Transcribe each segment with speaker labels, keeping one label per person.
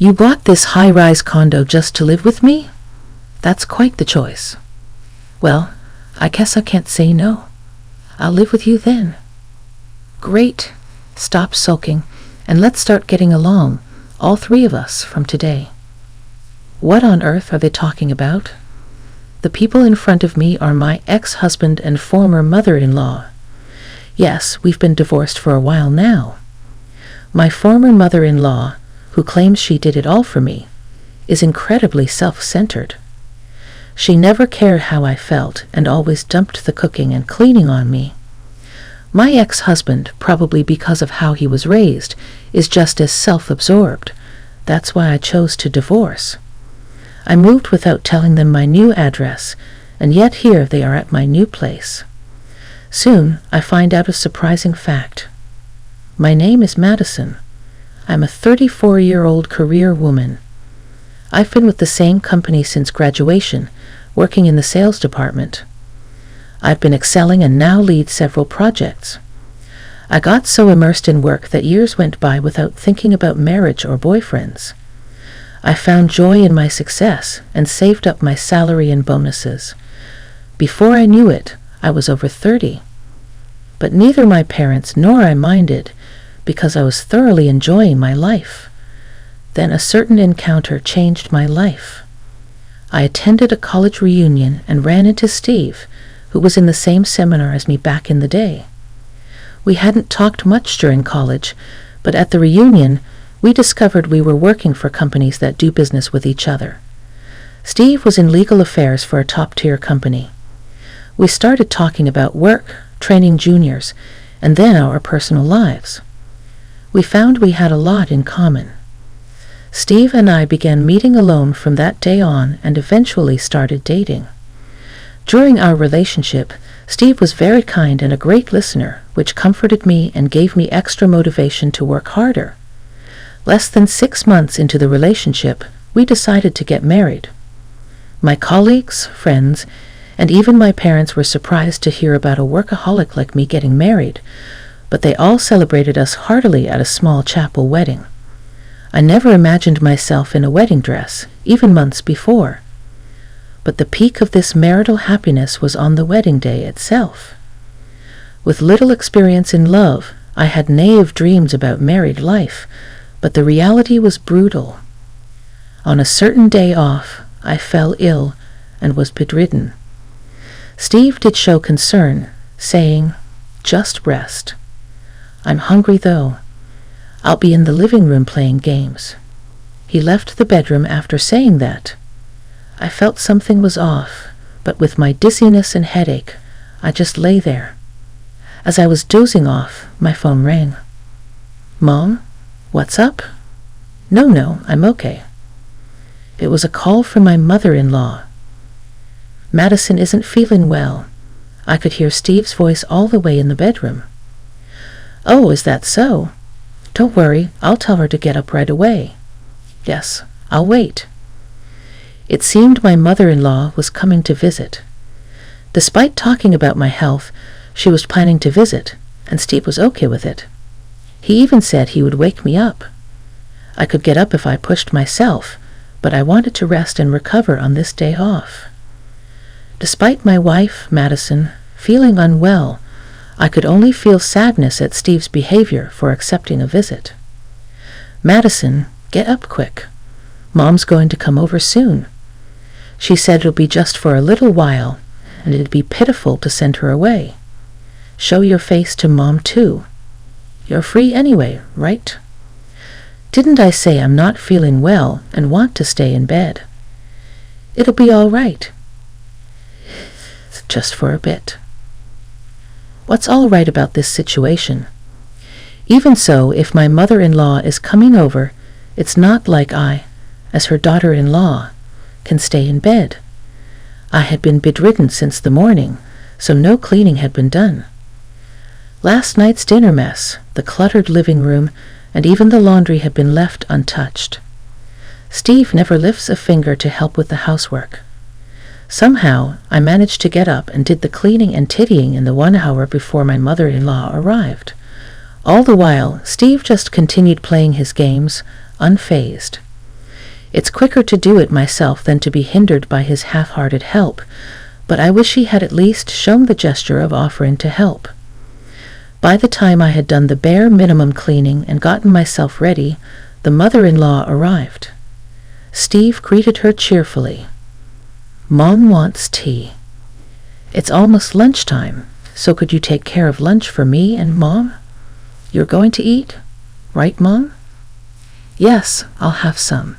Speaker 1: You bought this high-rise condo just to live with me? That's quite the choice. Well, I guess I can't say no. I'll live with you then. Great. Stop sulking, and let's start getting along, all three of us, from today. What on earth are they talking about? The people in front of me are my ex-husband and former mother-in-law. Yes, we've been divorced for a while now. My former mother-in-law, who claims she did it all for me, is incredibly self-centered. She never cared how I felt and always dumped the cooking and cleaning on me. My ex-husband, probably because of how he was raised, is just as self-absorbed. That's why I chose to divorce. I moved without telling them my new address, and yet here they are at my new place. Soon, I find out a surprising fact. My name is Madison. I'm a 34-year-old career woman. I've been with the same company since graduation, working in the sales department. I've been excelling and now lead several projects. I got so immersed in work that years went by without thinking about marriage or boyfriends. I found joy in my success and saved up my salary and bonuses. Before I knew it, I was over 30. But neither my parents nor I minded, because I was thoroughly enjoying my life. Then a certain encounter changed my life. I attended a college reunion and ran into Steve, who was in the same seminar as me back in the day. We hadn't talked much during college, but at the reunion, we discovered we were working for companies that do business with each other. Steve was in legal affairs for a top-tier company. We started talking about work, training juniors, and then our personal lives. We found we had a lot in common. Steve and I began meeting alone from that day on and eventually started dating. During our relationship, Steve was very kind and a great listener, which comforted me and gave me extra motivation to work harder. Less than 6 months into the relationship, we decided to get married. My colleagues, friends, and even my parents were surprised to hear about a workaholic like me getting married, but they all celebrated us heartily at a small chapel wedding. I never imagined myself in a wedding dress, even months before. But the peak of this marital happiness was on the wedding day itself. With little experience in love, I had naive dreams about married life, but the reality was brutal. On a certain day off, I fell ill and was bedridden. Steve did show concern, saying, "Just rest. I'm hungry though. I'll be in the living room playing games." He left the bedroom after saying that. I felt something was off, but with my dizziness and headache, I just lay there. As I was dozing off, my phone rang. "Mom, what's up?" No, I'm okay." It was a call from my mother-in-law. "Madison isn't feeling well." I could hear Steve's voice all the way in the bedroom. "Oh, is that so? Don't worry, I'll tell her to get up right away." "Yes, I'll wait." It seemed my mother-in-law was coming to visit. Despite talking about my health, she was planning to visit, and Steve was okay with it. He even said he would wake me up. I could get up if I pushed myself, but I wanted to rest and recover on this day off. Despite my wife, Madison, feeling unwell, I could only feel sadness at Steve's behavior for accepting a visit. "Madison, get up quick. Mom's going to come over soon. She said it'll be just for a little while, and it'd be pitiful to send her away. Show your face to Mom too. You're free anyway, right? Didn't I say I'm not feeling well and want to stay in bed? It'll be all right. Just for a bit." What's all right about this situation? Even so, if my mother-in-law is coming over, it's not like I, as her daughter-in-law, can stay in bed. I had been bedridden since the morning, so no cleaning had been done. Last night's dinner mess, the cluttered living room, and even the laundry had been left untouched. Steve never lifts a finger to help with the housework. Somehow, I managed to get up and did the cleaning and tidying in the 1 hour before my mother-in-law arrived. All the while, Steve just continued playing his games, unfazed. It's quicker to do it myself than to be hindered by his half-hearted help, but I wish he had at least shown the gesture of offering to help. By the time I had done the bare minimum cleaning and gotten myself ready, the mother-in-law arrived. Steve greeted her cheerfully. "Mom wants tea. It's almost lunchtime, so could you take care of lunch for me and Mom? You're going to eat, right, Mom?" "Yes, I'll have some.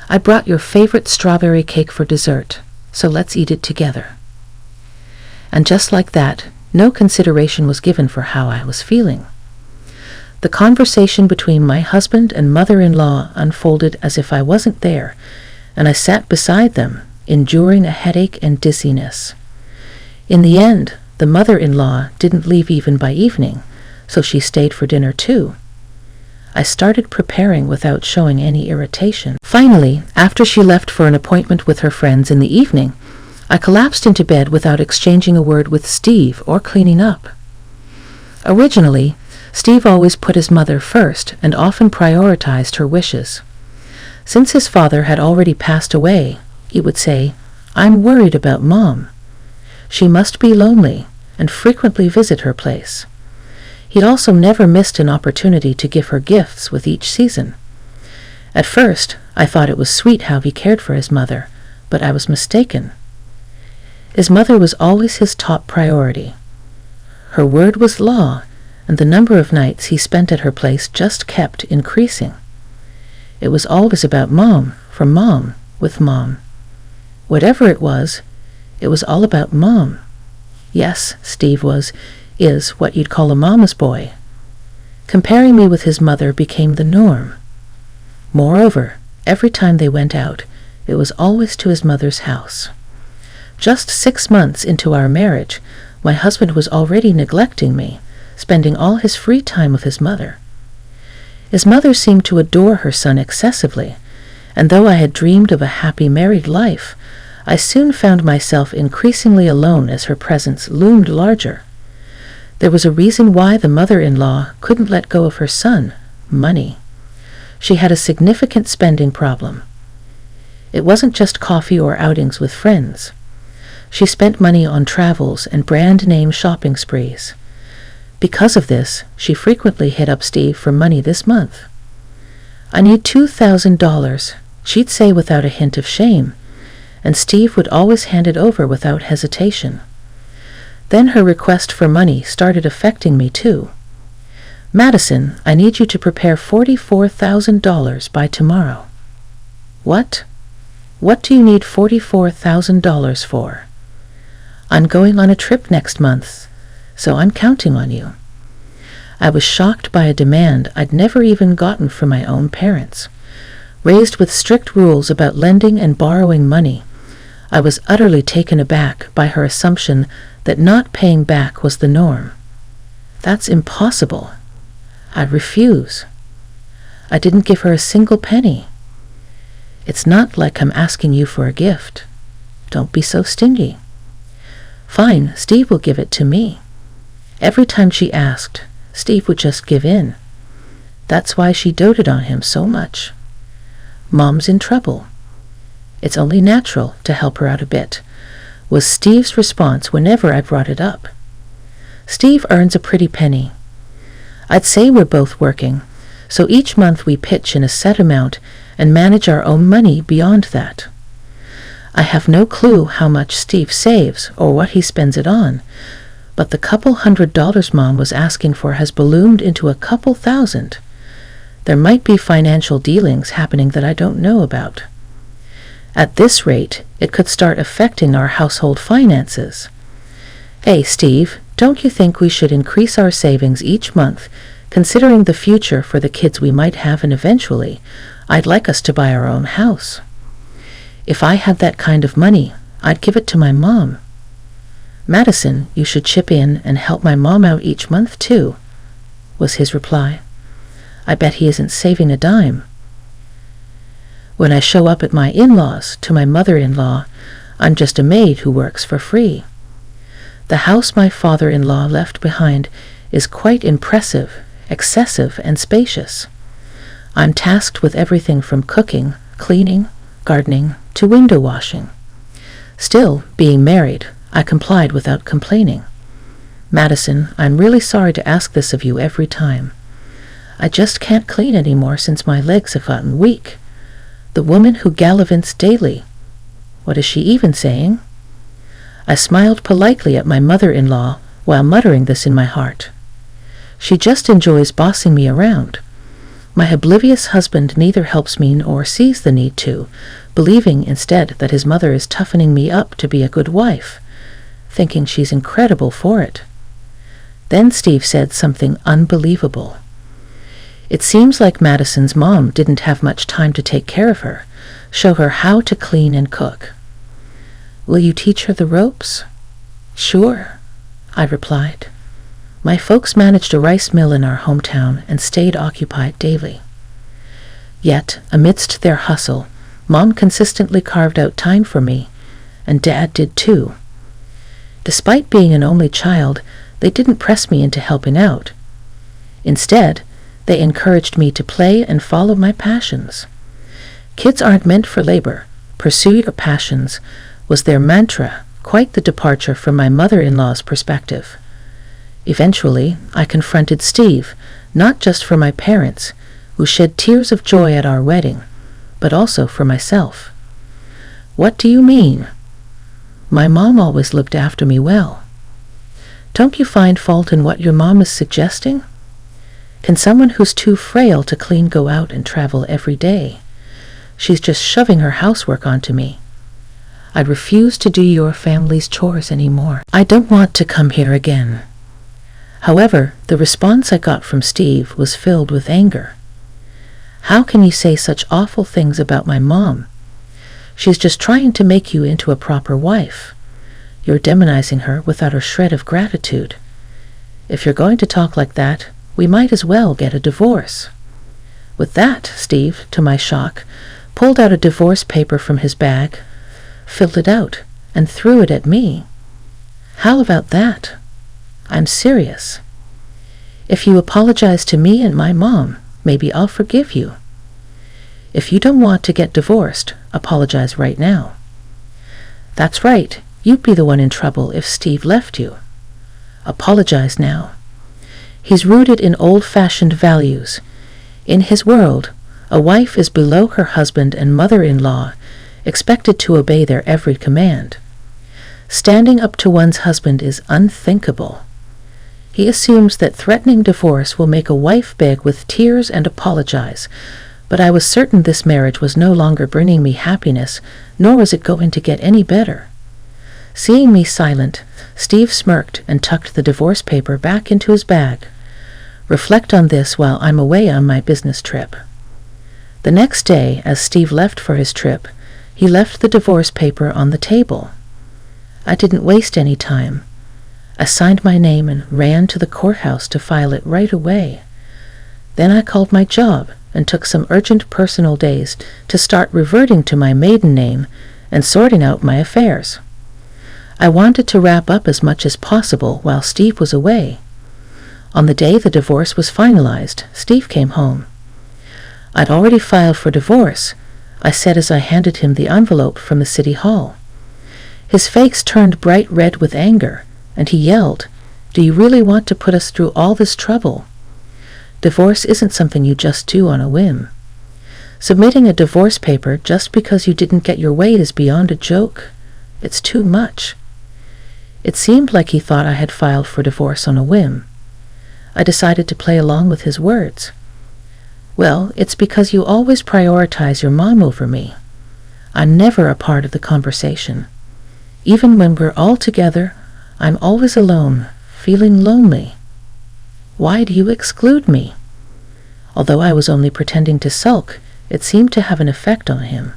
Speaker 1: I brought your favorite strawberry cake for dessert, so let's eat it together." And just like that, no consideration was given for how I was feeling. The conversation between my husband and mother-in-law unfolded as if I wasn't there, and I sat beside them, enduring a headache and dizziness. In the end, the mother-in-law didn't leave even by evening, so she stayed for dinner too. I started preparing without showing any irritation. Finally, after she left for an appointment with her friends in the evening, I collapsed into bed without exchanging a word with Steve or cleaning up. Originally, Steve always put his mother first and often prioritized her wishes. Since his father had already passed away, he would say, "I'm worried about Mom. She must be lonely," and frequently visit her place. He'd also never missed an opportunity to give her gifts with each season. At first, I thought it was sweet how he cared for his mother, but I was mistaken. His mother was always his top priority. Her word was law, and the number of nights he spent at her place just kept increasing. It was always about Mom, for Mom, with Mom. Whatever it was all about Mom. Yes, Steve is what you'd call a mama's boy. Comparing me with his mother became the norm. Moreover, every time they went out, it was always to his mother's house. Just 6 months into our marriage, my husband was already neglecting me, spending all his free time with his mother. His mother seemed to adore her son excessively, and though I had dreamed of a happy married life, I soon found myself increasingly alone as her presence loomed larger. There was a reason why the mother-in-law couldn't let go of her son, money. She had a significant spending problem. It wasn't just coffee or outings with friends. She spent money on travels and brand-name shopping sprees. Because of this, she frequently hit up Steve for money this month. "I need $2,000, she'd say without a hint of shame, and Steve would always hand it over without hesitation. Then her request for money started affecting me too. "Madison, I need you to prepare $44,000 by tomorrow." "What? What do you need $44,000 for?" "I'm going on a trip next month, so I'm counting on you." I was shocked by a demand I'd never even gotten from my own parents. Raised with strict rules about lending and borrowing money, I was utterly taken aback by her assumption that not paying back was the norm. "That's impossible. I refuse." I didn't give her a single penny. "It's not like I'm asking you for a gift. Don't be so stingy." "Fine, Steve will give it to me." Every time she asked, Steve would just give in. That's why she doted on him so much. "Mom's in trouble. It's only natural to help her out a bit," was Steve's response whenever I brought it up. Steve earns a pretty penny. I'd say we're both working, so each month we pitch in a set amount and manage our own money beyond that. I have no clue how much Steve saves or what he spends it on, but the couple $100 Mom was asking for has ballooned into a couple thousand. There might be financial dealings happening that I don't know about. At this rate, it could start affecting our household finances. "Hey, Steve, don't you think we should increase our savings each month, considering the future for the kids we might have, and eventually, I'd like us to buy our own house. If I had that kind of money, I'd give it to my mom." "Madison, you should chip in and help my mom out each month too," was his reply. I bet he isn't saving a dime. When I show up at my in-laws to my mother-in-law, I'm just a maid who works for free. The house my father-in-law left behind is quite impressive, excessive, and spacious. I'm tasked with everything from cooking, cleaning, gardening, to window washing. Still, being married, I complied without complaining. Madison, I'm really sorry to ask this of you every time. I just can't clean anymore since my legs have gotten weak. The woman who gallivants daily. What is she even saying? I smiled politely at my mother-in-law while muttering this in my heart. She just enjoys bossing me around. My oblivious husband neither helps me nor sees the need to, believing instead that his mother is toughening me up to be a good wife, thinking she's incredible for it. Then Steve said something unbelievable. It seems like Madison's mom didn't have much time to take care of her, show her how to clean and cook. Will you teach her the ropes? Sure, I replied. My folks managed a rice mill in our hometown and stayed occupied daily. Yet, amidst their hustle, Mom consistently carved out time for me, and Dad did too. Despite being an only child, they didn't press me into helping out. Instead, they encouraged me to play and follow my passions. Kids aren't meant for labor. Pursue your passions was their mantra, quite the departure from my mother-in-law's perspective. Eventually, I confronted Steve, not just for my parents, who shed tears of joy at our wedding, but also for myself. What do you mean? My mom always looked after me well. Don't you find fault in what your mom is suggesting? Can someone who's too frail to clean go out and travel every day? She's just shoving her housework onto me. I refuse to do your family's chores anymore. I don't want to come here again. However, the response I got from Steve was filled with anger. How can you say such awful things about my mom? She's just trying to make you into a proper wife. You're demonizing her without a shred of gratitude. If you're going to talk like that, we might as well get a divorce. With that, Steve, to my shock, pulled out a divorce paper from his bag, filled it out, and threw it at me. How about that? I'm serious. If you apologize to me and my mom, maybe I'll forgive you. If you don't want to get divorced, apologize right now. That's right, you'd be the one in trouble if Steve left you. Apologize now. He's rooted in old-fashioned values. In his world, a wife is below her husband and mother-in-law, expected to obey their every command. Standing up to one's husband is unthinkable. He assumes that threatening divorce will make a wife beg with tears and apologize, but I was certain this marriage was no longer bringing me happiness, nor was it going to get any better. Seeing me silent, Steve smirked and tucked the divorce paper back into his bag. Reflect on this while I'm away on my business trip. The next day, as Steve left for his trip, he left the divorce paper on the table. I didn't waste any time. I signed my name and ran to the courthouse to file it right away. Then I called my job and took some urgent personal days to start reverting to my maiden name and sorting out my affairs. I wanted to wrap up as much as possible while Steve was away. On the day the divorce was finalized, Steve came home. I'd already filed for divorce, I said as I handed him the envelope from the city hall. His face turned bright red with anger, and he yelled, "Do you really want to put us through all this trouble? Divorce isn't something you just do on a whim. Submitting a divorce paper just because you didn't get your way is beyond a joke. It's too much." It seemed like he thought I had filed for divorce on a whim. I decided to play along with his words. "Well, it's because you always prioritize your mom over me. I'm never a part of the conversation. Even when we're all together, I'm always alone, feeling lonely. Why do you exclude me?" Although I was only pretending to sulk, it seemed to have an effect on him.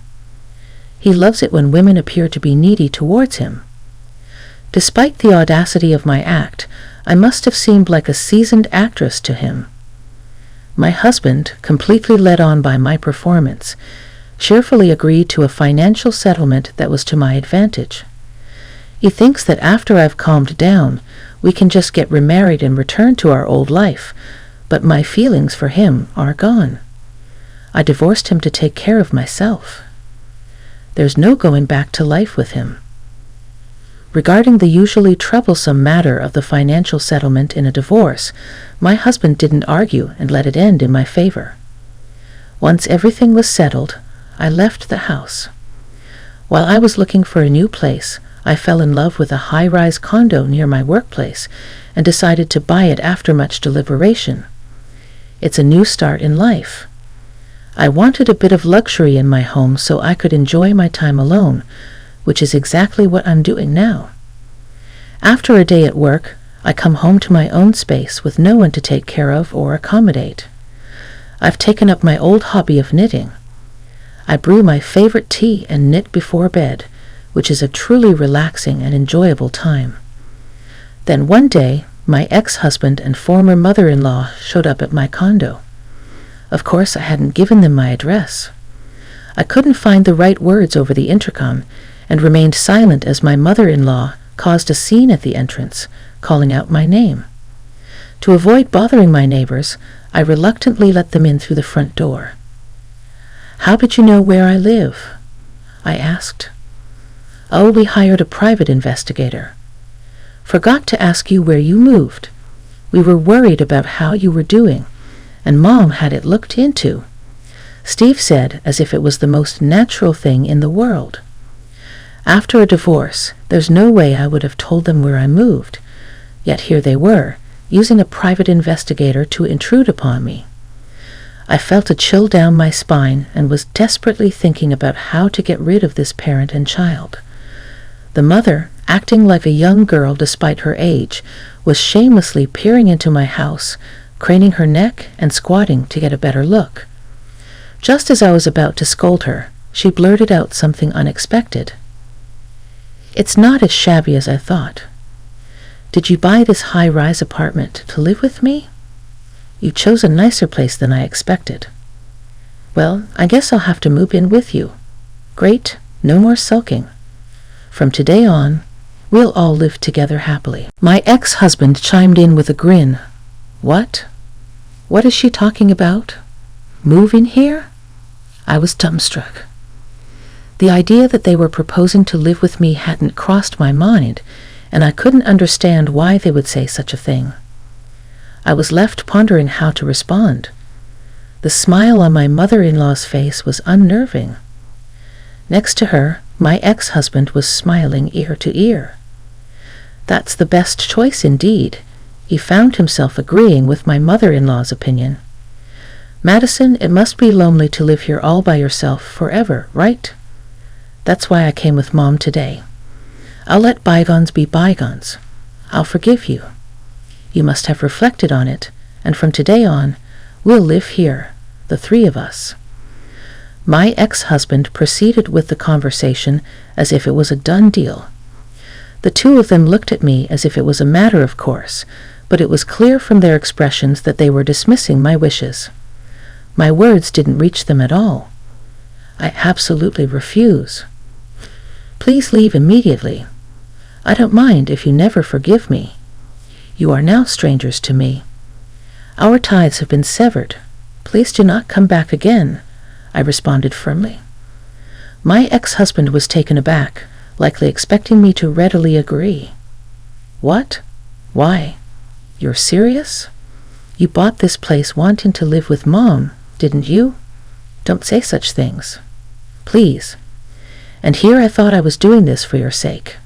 Speaker 1: He loves it when women appear to be needy towards him. Despite the audacity of my act, I must have seemed like a seasoned actress to him. My husband, completely led on by my performance, cheerfully agreed to a financial settlement that was to my advantage. He thinks that after I've calmed down, we can just get remarried and return to our old life, but my feelings for him are gone. I divorced him to take care of myself. There's no going back to life with him. Regarding the usually troublesome matter of the financial settlement in a divorce, my husband didn't argue and let it end in my favor. Once everything was settled, I left the house. While I was looking for a new place, I fell in love with a high-rise condo near my workplace and decided to buy it after much deliberation. It's a new start in life. I wanted a bit of luxury in my home so I could enjoy my time alone, which is exactly what I'm doing now. After a day at work, I come home to my own space with no one to take care of or accommodate. I've taken up my old hobby of knitting. I brew my favorite tea and knit before bed, which is a truly relaxing and enjoyable time. Then one day, my ex-husband and former mother-in-law showed up at my condo. Of course, I hadn't given them my address. I couldn't find the right words over the intercom and remained silent as my mother-in-law caused a scene at the entrance, calling out my name. To avoid bothering my neighbors, I reluctantly let them in through the front door. "How did you know where I live?" I asked. "Oh, we hired a private investigator. Forgot to ask you where you moved. We were worried about how you were doing, and Mom had it looked into," Steve said as if it was the most natural thing in the world. After a divorce, there's no way I would have told them where I moved, yet here they were, using a private investigator to intrude upon me. I felt a chill down my spine and was desperately thinking about how to get rid of this parent and child. The mother, acting like a young girl despite her age, was shamelessly peering into my house, craning her neck and squatting to get a better look. Just as I was about to scold her, she blurted out something unexpected. "It's not as shabby as I thought. Did you buy this high-rise apartment to live with me? You chose a nicer place than I expected." "Well, I guess I'll have to move in with you." "Great, no more sulking. From today on, we'll all live together happily." My ex-husband chimed in with a grin. "What? What is she talking about? Move in here?" I was dumbstruck. The idea that they were proposing to live with me hadn't crossed my mind, and I couldn't understand why they would say such a thing. I was left pondering how to respond. The smile on my mother-in-law's face was unnerving. Next to her, my ex-husband was smiling ear to ear. That's the best choice indeed. He found himself agreeing with my mother-in-law's opinion. "Madison, it must be lonely to live here all by yourself forever, right? That's why I came with Mom today. I'll let bygones be bygones. I'll forgive you. You must have reflected on it, and from today on, we'll live here, the three of us." My ex-husband proceeded with the conversation as if it was a done deal. The two of them looked at me as if it was a matter of course, but it was clear from their expressions that they were dismissing my wishes. My words didn't reach them at all. "I absolutely refuse." "Please leave immediately. I don't mind if you never forgive me. You are now strangers to me. Our ties have been severed. Please do not come back again," I responded firmly. My ex-husband was taken aback, likely expecting me to readily agree. "What? Why? You're serious? You bought this place wanting to live with Mom, didn't you? Don't say such things. Please. And here I thought I was doing this for your sake."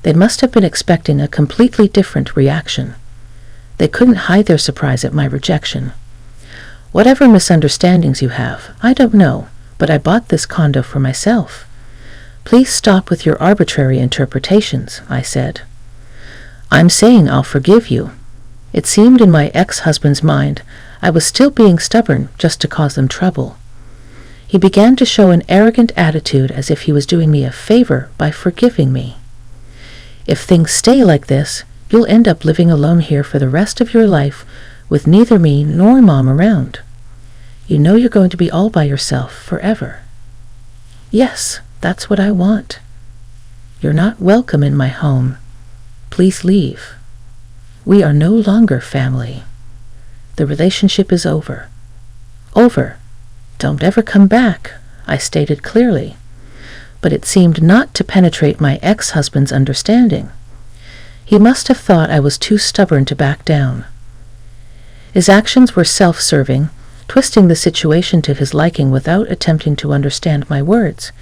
Speaker 1: They must have been expecting a completely different reaction. They couldn't hide their surprise at my rejection. "Whatever misunderstandings you have, I don't know, but I bought this condo for myself. Please stop with your arbitrary interpretations," I said. "I'm saying I'll forgive you." It seemed in my ex-husband's mind I was still being stubborn just to cause them trouble. He began to show an arrogant attitude as if he was doing me a favor by forgiving me. "If things stay like this, you'll end up living alone here for the rest of your life with neither me nor Mom around. You know you're going to be all by yourself forever." "Yes, that's what I want." "You're not welcome in my home. Please leave. We are no longer family. The relationship is over. Over. "Don't ever come back," I stated clearly, but it seemed not to penetrate my ex-husband's understanding. He must have thought I was too stubborn to back down. His actions were self-serving, twisting the situation to his liking without attempting to understand my words.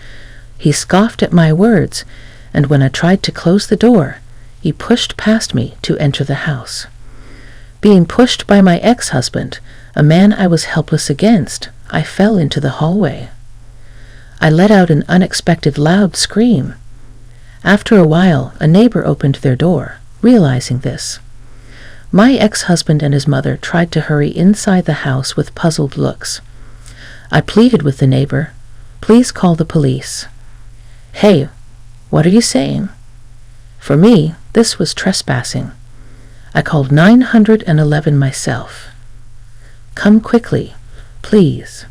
Speaker 1: He scoffed at my words, and when I tried to close the door, he pushed past me to enter the house. Being pushed by my ex-husband, a man I was helpless against, I fell into the hallway. I let out an unexpected loud scream. After a while, a neighbor opened their door, realizing this. My ex-husband and his mother tried to hurry inside the house with puzzled looks. I pleaded with the neighbor, "Please call the police." "Hey, what are you saying?" For me, this was trespassing. I called 911 myself. "Come quickly, please."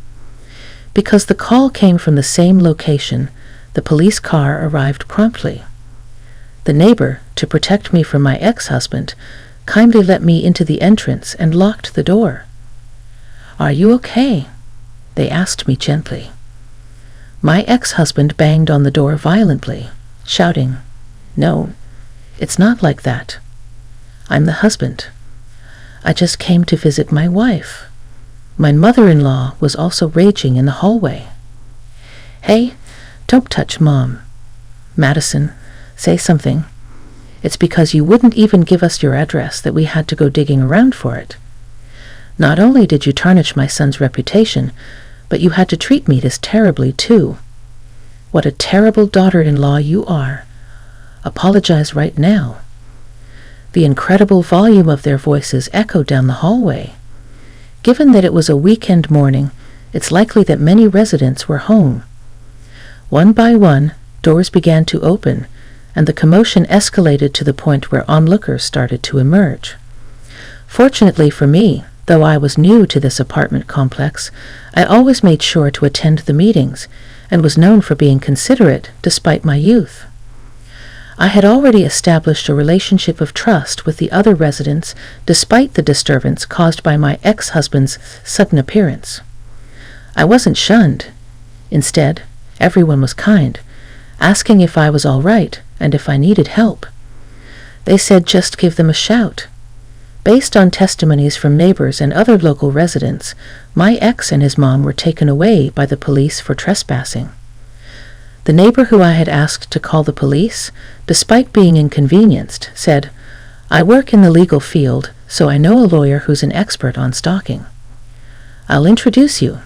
Speaker 1: Because the call came from the same location, the police car arrived promptly. The neighbor, to protect me from my ex-husband, kindly let me into the entrance and locked the door. "Are you okay?" they asked me gently. My ex-husband banged on the door violently, shouting, "No, it's not like that. I'm the husband. I just came to visit my wife." My mother-in-law was also raging in the hallway. "Hey, don't touch Mom. Madison, say something. It's because you wouldn't even give us your address that we had to go digging around for it. Not only did you tarnish my son's reputation, but you had to treat me this terribly too. What a terrible daughter-in-law you are. Apologize right now." The incredible volume of their voices echoed down the hallway. Given that it was a weekend morning, it's likely that many residents were home. One by one, doors began to open, and the commotion escalated to the point where onlookers started to emerge. Fortunately for me, though I was new to this apartment complex, I always made sure to attend the meetings, and was known for being considerate despite my youth. I had already established a relationship of trust with the other residents despite the disturbance caused by my ex-husband's sudden appearance. I wasn't shunned. Instead, everyone was kind, asking if I was all right and if I needed help. They said just give them a shout. Based on testimonies from neighbors and other local residents, my ex and his mom were taken away by the police for trespassing. The neighbor who I had asked to call the police, despite being inconvenienced, said, "I work in the legal field, so I know a lawyer who's an expert on stalking. I'll introduce you."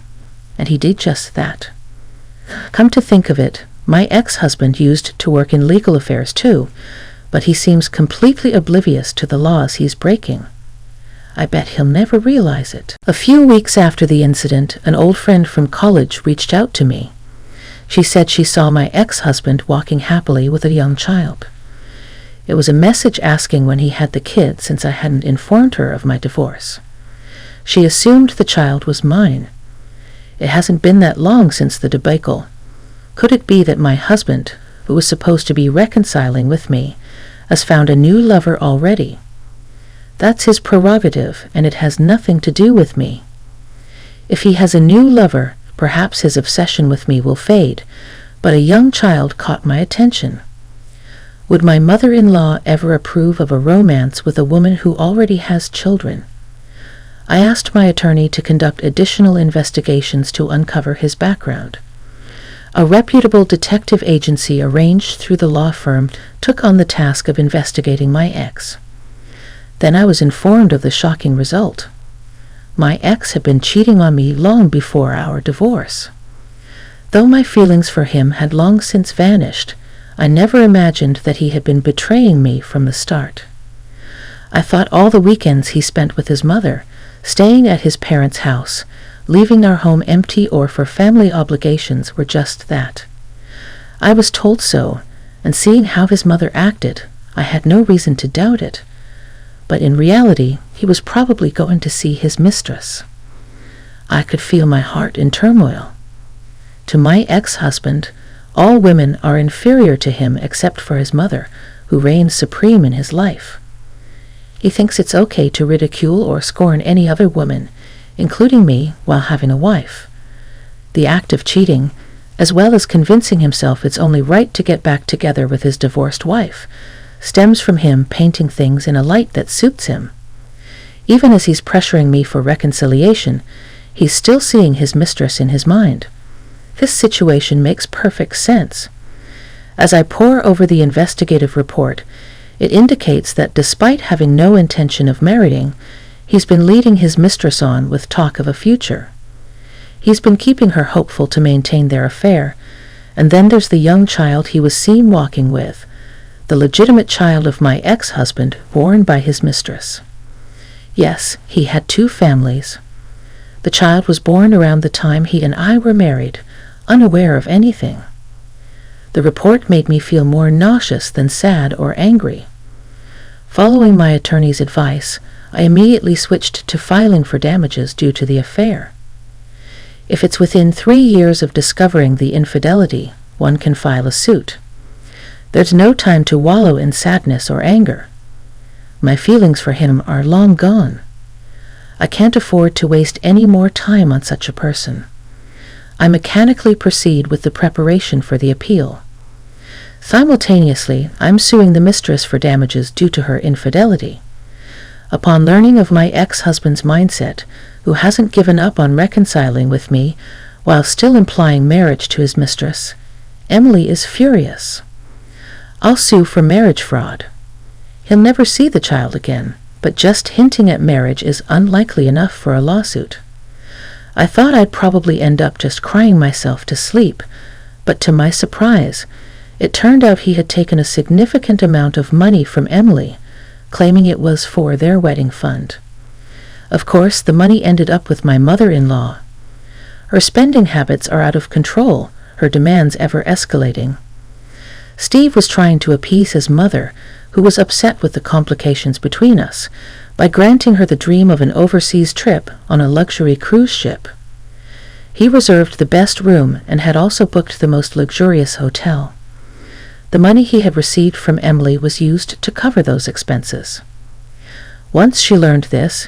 Speaker 1: And he did just that. Come to think of it, my ex-husband used to work in legal affairs too, but he seems completely oblivious to the laws he's breaking. I bet he'll never realize it. A few weeks after the incident, an old friend from college reached out to me. She said she saw my ex-husband walking happily with a young child. It was a message asking when he had the kid, since I hadn't informed her of my divorce. She assumed the child was mine. It hasn't been that long since the debacle. Could it be that my husband, who was supposed to be reconciling with me, has found a new lover already? That's his prerogative, and it has nothing to do with me. If he has a new lover, perhaps his obsession with me will fade, but a young child caught my attention. Would my mother-in-law ever approve of a romance with a woman who already has children? I asked my attorney to conduct additional investigations to uncover his background. A reputable detective agency arranged through the law firm took on the task of investigating my ex. Then I was informed of the shocking result. My ex had been cheating on me long before our divorce. Though my feelings for him had long since vanished, I never imagined that he had been betraying me from the start. I thought all the weekends he spent with his mother, staying at his parents' house, leaving our home empty or for family obligations, were just that. I was told so, and seeing how his mother acted, I had no reason to doubt it. But in reality, he was probably going to see his mistress. I could feel my heart in turmoil. To my ex-husband, all women are inferior to him except for his mother, who reigns supreme in his life. He thinks it's okay to ridicule or scorn any other woman, including me, while having a wife. the act of cheating, as well as convincing himself it's only right to get back together with his divorced wife, stems from him painting things in a light that suits him. Even as he's pressuring me for reconciliation, he's still seeing his mistress in his mind. This situation makes perfect sense. As I pore over the investigative report, it indicates that despite having no intention of marrying, he's been leading his mistress on with talk of a future. He's been keeping her hopeful to maintain their affair, and then there's the young child he was seen walking with, the legitimate child of my ex-husband born by his mistress. Yes, he had two families. The child was born around the time he and I were married, unaware of anything. The report made me feel more nauseous than sad or angry. Following my attorney's advice, I immediately switched to filing for damages due to the affair. If it's within 3 years of discovering the infidelity, one can file a suit. There's no time to wallow in sadness or anger. My feelings for him are long gone. I can't afford to waste any more time on such a person. I mechanically proceed with the preparation for the appeal. Simultaneously, I'm suing the mistress for damages due to her infidelity. Upon learning of my ex-husband's mindset, who hasn't given up on reconciling with me while still implying marriage to his mistress, Emily is furious. I'll sue for marriage fraud. He'll never see the child again, but just hinting at marriage is unlikely enough for a lawsuit. I thought I'd probably end up just crying myself to sleep, but to my surprise, it turned out he had taken a significant amount of money from Emily, claiming it was for their wedding fund. Of course, the money ended up with my mother-in-law. Her spending habits are out of control, her demands ever escalating. Steve was trying to appease his mother, who was upset with the complications between us, by granting her the dream of an overseas trip on a luxury cruise ship. He reserved the best room and had also booked the most luxurious hotel. The money he had received from Emily was used to cover those expenses. Once she learned this,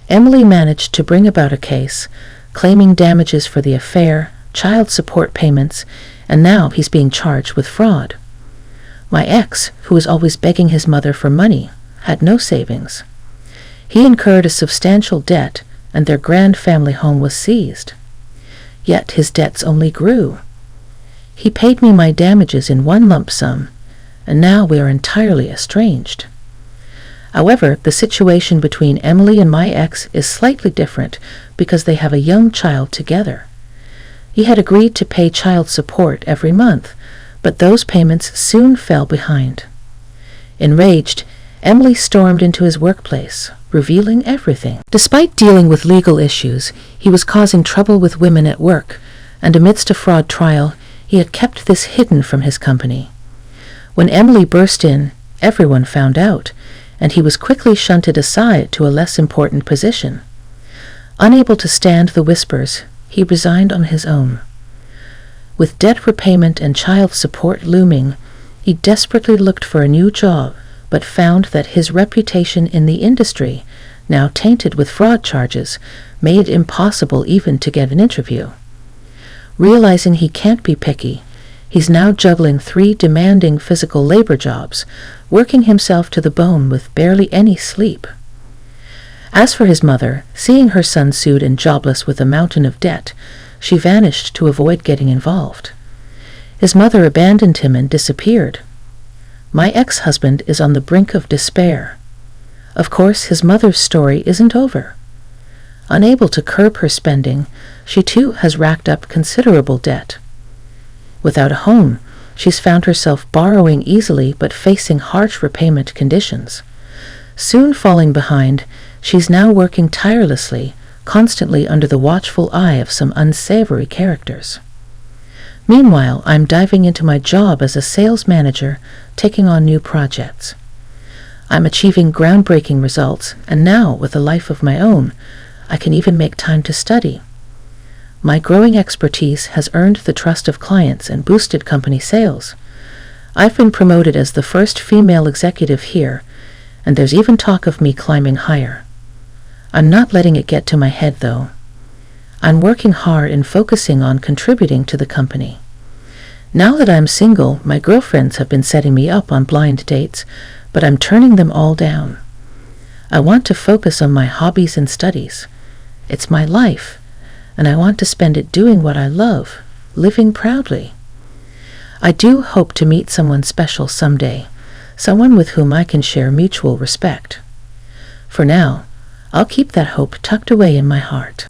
Speaker 1: Emily managed to bring about a case, claiming damages for the affair, child support payments, and now he's being charged with fraud. My ex, who was always begging his mother for money, had no savings. He incurred a substantial debt, and their grand family home was seized. Yet his debts only grew. He paid me my damages in one lump sum, and now we are entirely estranged. However, the situation between Emily and my ex is slightly different because they have a young child together. He had agreed to pay child support every month, but those payments soon fell behind. Enraged, Emily stormed into his workplace, revealing everything. Despite dealing with legal issues, he was causing trouble with women at work, and amidst a fraud trial, he had kept this hidden from his company. When Emily burst in, everyone found out, and he was quickly shunted aside to a less important position. Unable to stand the whispers, he resigned on his own. With debt repayment and child support looming, he desperately looked for a new job, but found that his reputation in the industry, now tainted with fraud charges, made it impossible even to get an interview. Realizing he can't be picky, he's now juggling 3 demanding physical labor jobs, working himself to the bone with barely any sleep. As for his mother, seeing her son sued and jobless with a mountain of debt, she vanished to avoid getting involved. His mother abandoned him and disappeared. My ex-husband is on the brink of despair. Of course, his mother's story isn't over. Unable to curb her spending, she too has racked up considerable debt. Without a home, she's found herself borrowing easily but facing harsh repayment conditions. Soon falling behind, she's now working tirelessly, constantly under the watchful eye of some unsavory characters. Meanwhile, I'm diving into my job as a sales manager, taking on new projects. I'm achieving groundbreaking results, and now, with a life of my own, I can even make time to study. My growing expertise has earned the trust of clients and boosted company sales. I've been promoted as the first female executive here, and there's even talk of me climbing higher. I'm not letting it get to my head, though. I'm working hard and focusing on contributing to the company. Now that I'm single, my girlfriends have been setting me up on blind dates, but I'm turning them all down. I want to focus on my hobbies and studies. It's my life, and I want to spend it doing what I love, living proudly. I do hope to meet someone special someday, someone with whom I can share mutual respect. For now, I'll keep that hope tucked away in my heart.